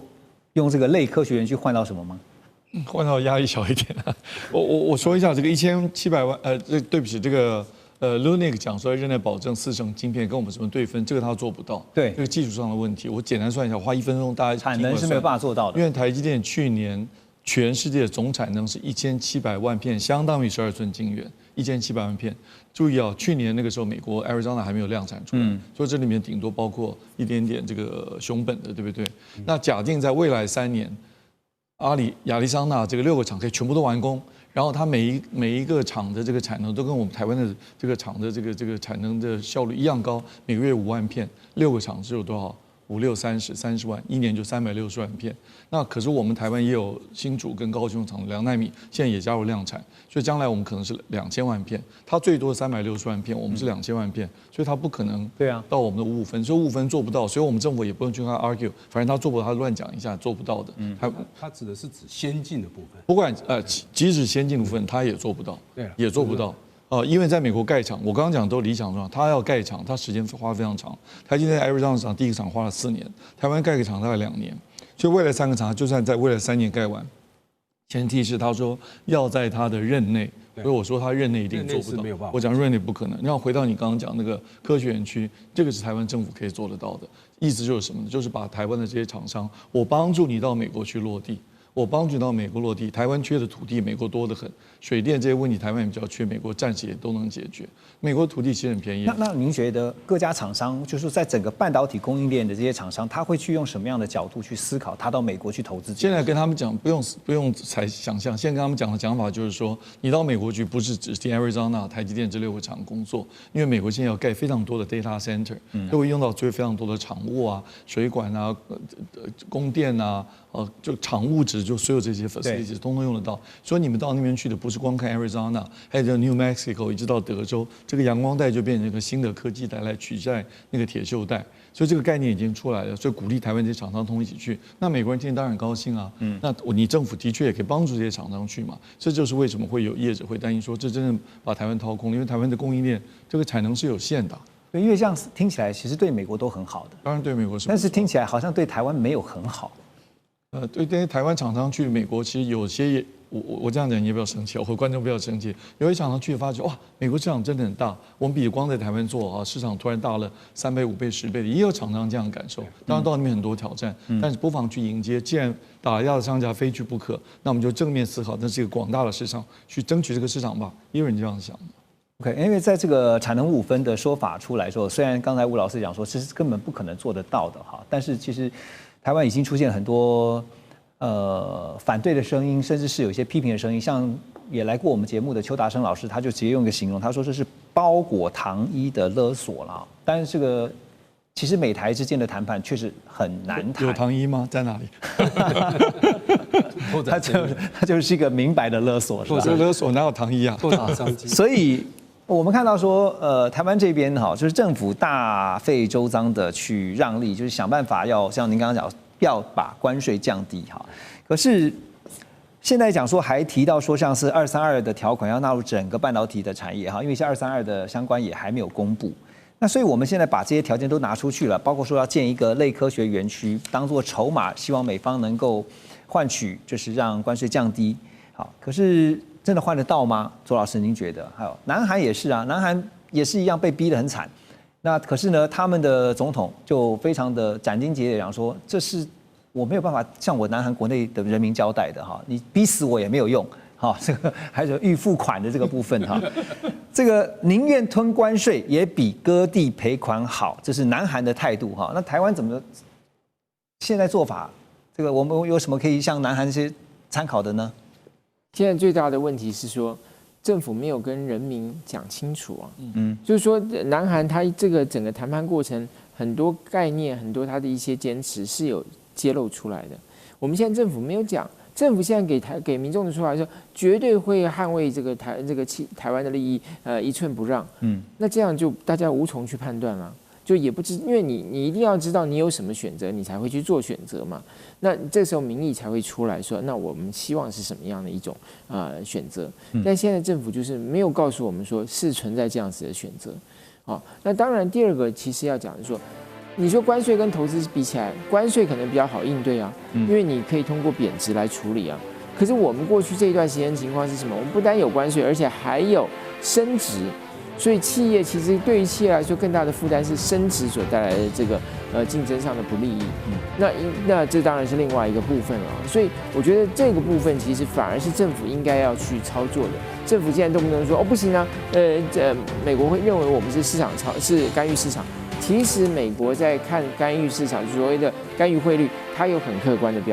用这个类科学园区换到什么吗？换到压力小一点啊。我说一下这个1700万，对不起，这个。Lunik 讲说任内保证4成晶片跟我们什么对分，这个他做不到，对，这个技术上的问题。我简单算一下，花1分钟大家产能是没有办法做到的。因为台积电去年全世界的总产能是1700万片，相当于12寸晶圆，1700万片。注意啊，去年那个时候美国 Arizona 还没有量产出来，所以这里面顶多包括一点点这个熊本的，对不对？那假定在未来3年，亚利桑那这个6个厂可以全部都完工。然后它每一个厂的这个产能都跟我们台湾的这个厂的这个产能的效率一样高，每个月5万片，6个厂只有多少？5、6、30万，1年就360万片。那可是我们台湾也有新竹跟高雄厂的2奈米，现在也加入量产，所以将来我们可能是2000万片，它最多360万片，我们是2000万片，所以它不可能到我们的5.5分，所以5分做不到，所以我们政府也不能去跟他 argue， 反正他做不到，他乱讲一下做不到的。他指的是指先进的部分，不管即使先进的部分，他也做不到，也做不到。因为在美国盖厂，我刚刚讲都理想状况，他要盖厂，他时间花非常长。台积电在 Arizona 厂第一个厂花了4年，台湾盖个厂大概2年，所以未来3个厂就算在未来3年盖完，前提是他说要在他的任内，所以我说他任内一定做不到。我讲任内不可能。然后回到你刚刚讲那个科学园区，这个是台湾政府可以做得到的。意思就是什么呢？就是把台湾的这些厂商，我帮助你到美国去落地。我帮助到美国落地，台湾缺的土地，美国多得很，水电这些问题，台湾也比较缺，美国暂时也都能解决。美国土地其实很便宜。那您觉得各家厂商，就是在整个半导体供应链的这些厂商，他会去用什么样的角度去思考他到美国去投资？现在跟他们讲，不用才想象，现在跟他们讲的讲法就是说，你到美国去不是只替 Arizona、台积电这6个厂工作，因为美国现在要盖非常多的 data center，都会用到非常多的厂务啊、水管啊、供电啊。就厂物质，就所有这些 facilities 通通用得到。所以你们到那边去的不是光看 Arizona， 还有 New Mexico 一直到德州，这个阳光带就变成一个新的科技带来取代那个铁锈带。所以这个概念已经出来了，所以鼓励台湾这些厂商通一起去。那美国人今天当然高兴啊，那你政府的确也可以帮助这些厂商去嘛。这就是为什么会有业者会担心说，这真正把台湾掏空，因为台湾的供应链这个产能是有限的。对，因为这样听起来其实对美国都很好的，当然对美国是，但是听起来好像对台湾没有很好。对，因为台湾厂商去美国，其实有些也，我这样讲你也不要生气，或观众不要生气。有些厂商去发觉，哇，美国市场真的很大，我们比光在台湾做啊，市场突然大了3倍、5倍、10倍的，也有厂商这样感受。当然到那边很多挑战，但是不妨去迎接。既然打压的商家非去不可，那我们就正面思考，那是一个广大的市场，去争取这个市场吧。也有人这样想。OK， 因为在这个产能5分的说法出来之后，虽然刚才吴老师讲说这是根本不可能做得到的哈，但是其实台湾已经出现很多反对的声音，甚至是有一些批评的声音。像也来过我们节目的邱达生老师，他就直接用一个形容，他说这是包裹糖衣的勒索了。但是这个其实美台之间的谈判确实很难谈。有糖衣吗？在哪里？他就是一个明白的勒索，是吧？这勒索哪有糖衣啊？所以我们看到说，台湾这边哈，就是政府大费周章的去让利，就是想办法要像您刚刚讲，要把关税降低哈。可是现在讲说还提到说，像是232的条款要纳入整个半导体的产业哈，因为像232的相关也还没有公布。那所以我们现在把这些条件都拿出去了，包括说要建一个类科学园区，当做筹码，希望美方能够换取就是让关税降低。好，可是真的换得到吗？周老师，您觉得？还有南韩也是啊，南韩也是一样被逼得很惨。那可是呢，他们的总统就非常的斩钉截铁讲说，这是我没有办法向我南韩国内的人民交代的哈，你逼死我也没有用。好，这个还有预付款的这个部分哈，这个宁愿吞关税也比割地赔款好，这是南韩的态度哈。那台湾怎么现在做法？这个我们有什么可以向南韩这些参考的呢？现在最大的问题是说，政府没有跟人民讲清楚啊。就是说，南韩它这个整个谈判过程，很多概念，很多它的一些坚持是有揭露出来的。我们现在政府没有讲。政府现在给民众的说法说，绝对会捍卫这个台湾的利益，一寸不让。那这样就大家无从去判断了，就也不知，因为你一定要知道你有什么选择，你才会去做选择嘛。那这时候民意才会出来说，那我们希望是什么样的一种选择？但现在政府就是没有告诉我们说是存在这样子的选择。那当然第二个其实要讲的说。你说关税跟投资比起来，关税可能比较好应对啊，因为你可以通过贬值来处理啊。可是我们过去这一段时间情况是什么？我们不但有关税，而且还有升值，所以企业其实对于企业来说更大的负担是升值所带来的这个竞争上的不利益。那这当然是另外一个部分了。所以我觉得这个部分其实反而是政府应该要去操作的。政府现在都不能说不行啊，美国会认为我们是是干预市场。其实美国在看干预市场，所谓的干预汇率，它有很客观的标准。